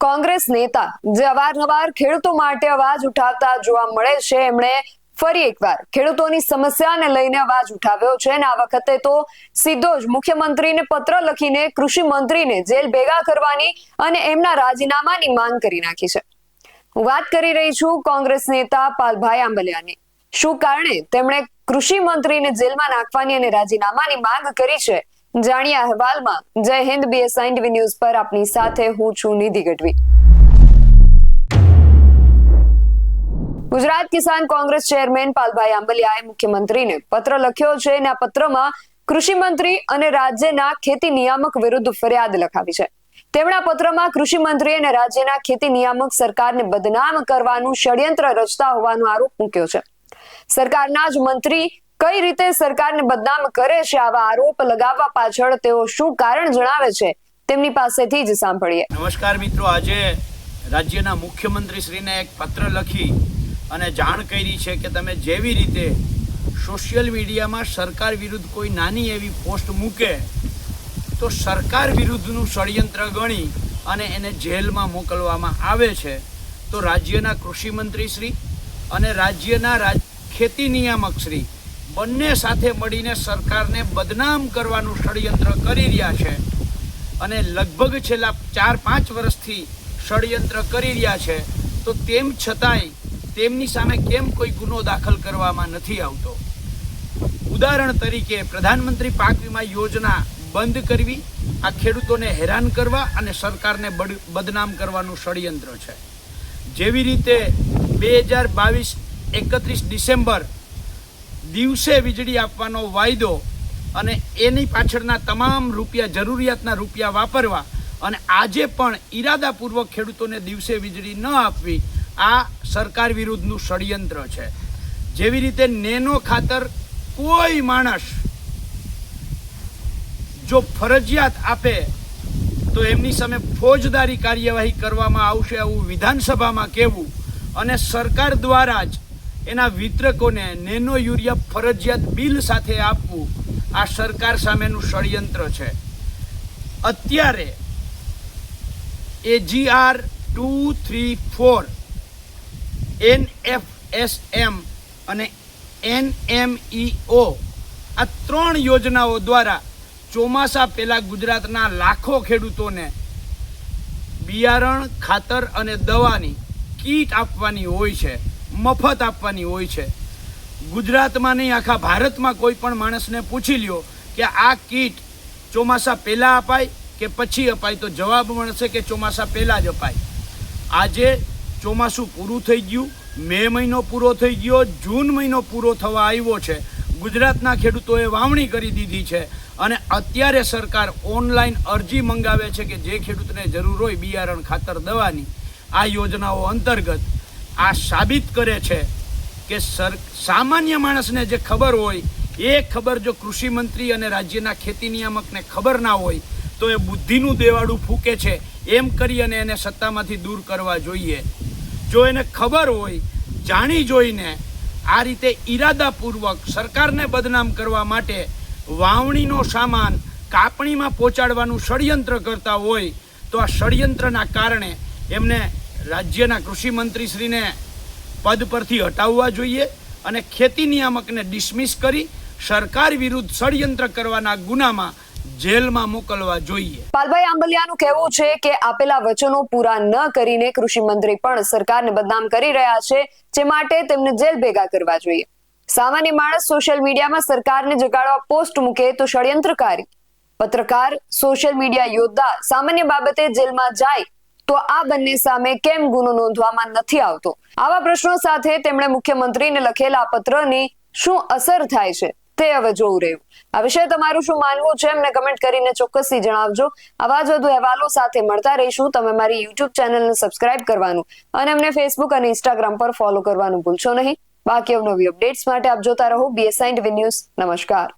કોંગ્રેસ નેતા જે અવારનવાર ખેડૂતો માટે અવાજ ઉઠાવતા જોવા મળે છે, એમણે ફરી એકવાર ખેડૂતોની સમસ્યાને લઈને અવાજ ઉઠાવ્યો છે અને આ વખતે તો સીધો જ મુખ્યમંત્રીને પત્ર લખીને કૃષિ મંત્રીને જેલ ભેગા કરવાની અને એમના રાજીનામાની માંગ કરી નાખી છે। હું વાત કરી રહી છું કોંગ્રેસ નેતા પાલભાઈ આંબલિયાની। શું કારણે તેમણે કૃષિ મંત્રીને જેલમાં નાખવાની અને રાજીનામાની માંગ કરી છે, જાણીએ અહેવાલમાં। જય હિન્દ, BSI ટીવી ન્યૂઝ પર આપની સાથે હું છું નિધિ ગઢવી। ગુજરાત કિસાન કોંગ્રેસ ચેરમેન પાલભાઈ આંબલિયાએ મુખ્યમંત્રીને પત્ર લખ્યો છે અને આ પત્રમાં કૃષિ મંત્રી અને રાજ્યના ખેતી નિયામક વિરુદ્ધ ફરિયાદ લખાવી છે। તેમણે આ પત્રમાં કૃષિ મંત્રી અને રાજ્યના ખેતી નિયામક સરકારને બદનામ કરવાનું ષડયંત્ર રચતા હોવાનો આરોપ મૂક્યો છે। સરકારના જ મંત્રી કઈ રીતે સરકારને બદનામ કરે છે, આવા આરોપ લગાવવા પાછળ તેઓ શું કારણ જણાવે છે, તેમની પાસેથી જ સાંભળીએ। નમસ્કાર મિત્રો, આજે રાજ્યના મુખ્યમંત્રી શ્રીને એક પત્ર લખી અને જાણ કરી છે કે તમે જેવી રીતે સોશિયલ મીડિયામાં સરકાર વિરુદ્ધ કોઈ નાની એવી પોસ્ટ મૂકે તો સરકાર વિરુદ્ધનું ષડયંત્ર ગણી અને એને જેલમાં મોકલવામાં આવે છે, તો રાજ્યના કૃષિ મંત્રી શ્રી અને રાજ્યના ખેતી નિયામક શ્રી બંને સાથે મળીને સરકારને બદનામ કરવાનું ષડયંત્ર કરી રહ્યા છે અને લગભગ છેલ્લા 4-5 વર્ષથી ષડયંત્ર કરી રહ્યા છે। તો તેમ છતાંય તેમની સામે કેમ કોઈ ગુનો દાખલ કરવામાં નથી આવતો? ઉદાહરણ તરીકે પ્રધાનમંત્રી પાક વીમા યોજના બંધ કરવી આ ખેડૂતોને હેરાન કરવા અને સરકારને બદનામ કરવાનું ષડયંત્ર છે। જેવી રીતે 2022 31 ડિસેમ્બર દિવસે વીજળી આપવાનો વાયદો અને એની પાછળના તમામ રૂપિયા, જરૂરિયાતના રૂપિયા વાપરવા અને આજે પણ ઈરાદાપૂર્વક ખેડૂતોને દિવસે વીજળી ન આપવી, આ સરકાર વિરુદ્ધનું ષડયંત્ર છે। જેવી રીતે નેનો ખાતર કોઈ માણસ જો ફરજિયાત આપે તો એમની સામે ફોજદારી કાર્યવાહી કરવામાં આવશે, આવું વિધાનસભામાં કહેવું અને સરકાર દ્વારા જ એના વિતરકોને નેનો યુરિયા ફરજિયાત બિલ સાથે આપવું, આ સરકાર સામેનું ષડયંત્ર છે। અત્યારે AGR 234 NFSM અને NMEO આ 3 યોજનાઓ દ્વારા ચોમાસા પહેલા ગુજરાતના લાખો ખેડૂતોને બિયારણ, ખાતર અને દવાની કીટ આપવાની હોય છે, મફત આપવાની હોય છે। ગુજરાતમાં નહીં, આખા ભારતમાં કોઈ પણ માણસને પૂછી લ્યો કે આ કીટ ચોમાસા પહેલાં અપાય કે પછી અપાય, તો જવાબ મળશે કે ચોમાસા પહેલાં જ અપાય। આજે ચોમાસું પૂરું થઈ ગયું, મે મહિનો પૂરો થઈ ગયો, જૂન મહિનો પૂરો થવા આવ્યો છે, ગુજરાતના ખેડૂતોએ વાવણી કરી દીધી છે અને અત્યારે સરકાર ઓનલાઈન અરજી મંગાવે છે કે જે ખેડૂતને જરૂર હોય બિયારણ, ખાતર, દવાની આ યોજનાઓ અંતર્ગત। આ સાબિત કરે છે કે સામાન્ય માણસને જે ખબર હોય એ ખબર જો કૃષિ મંત્રી અને રાજ્યના ખેતી નિયામકને ખબર ના હોય તો એ બુદ્ધિનું દેવાળું ફૂંકે છે, એમ કરી અને એને સત્તામાંથી દૂર કરવા જોઈએ। જો એને ખબર હોય, જાણી જોઈને આ રીતે ઈરાદાપૂર્વક સરકારને બદનામ કરવા માટે વાવણીનો સામાન કાપણીમાં પહોંચાડવાનું ષડયંત્ર કરતા હોય તો આ ષડયંત્રના કારણે એમને રાજ્યના કૃષિ મંત્રીશ્રીને પદ પરથી હટાવવા જોઈએ અને ખેતી નિયામકને ડિસમિસ કરી સરકાર વિરુદ્ધ ષડયંત્ર કરવાના ગુનામાં જેલમાં મોકલવા જોઈએ। પાલભાઈ આંબલિયાનું કહેવું છે કે આપેલા વચનો પૂરા ન કરીને કૃષિ મંત્રી પણ સરકારને બદનામ કરી રહ્યા છે, જે માટે તેમને જેલ ભેગા કરવા જોઈએ। સામાન્ય માણસ સોશિયલ મીડિયામાં સરકારને જગાડવા પોસ્ટ મૂકે તો ષડયંત્રકારી, પત્રકાર, સોશિયલ મીડિયા યોદ્ધા સામાન્ય બાબતે જેલમાં જાય તો આ બંને સામે કેમ ગુનો નોંધવામાં નથી આવતો? આવા પ્રશ્નો સાથે તેમણે મુખ્યમંત્રીને લખેલા પત્રની શું અસર થાય છે તે હવે જોવું રહ્યું। આ વિશે તમારું શું માનવું છે એમને કમેન્ટ કરીને ચોક્કસથી જણાવજો। આવા જ વધુ અહેવાલો સાથે મળતા રહીશું। તમે મારી YouTube ચેનલને સબસ્ક્રાઇબ કરવાનું અને અમને Facebook અને Instagram પર ફોલો કરવાનું ભૂલશો નહીં। બાકી અવનવી અપડેટ્સ માટે આપ જોતા રહો BSI ટીવી ન્યૂઝ। નમસ્કાર।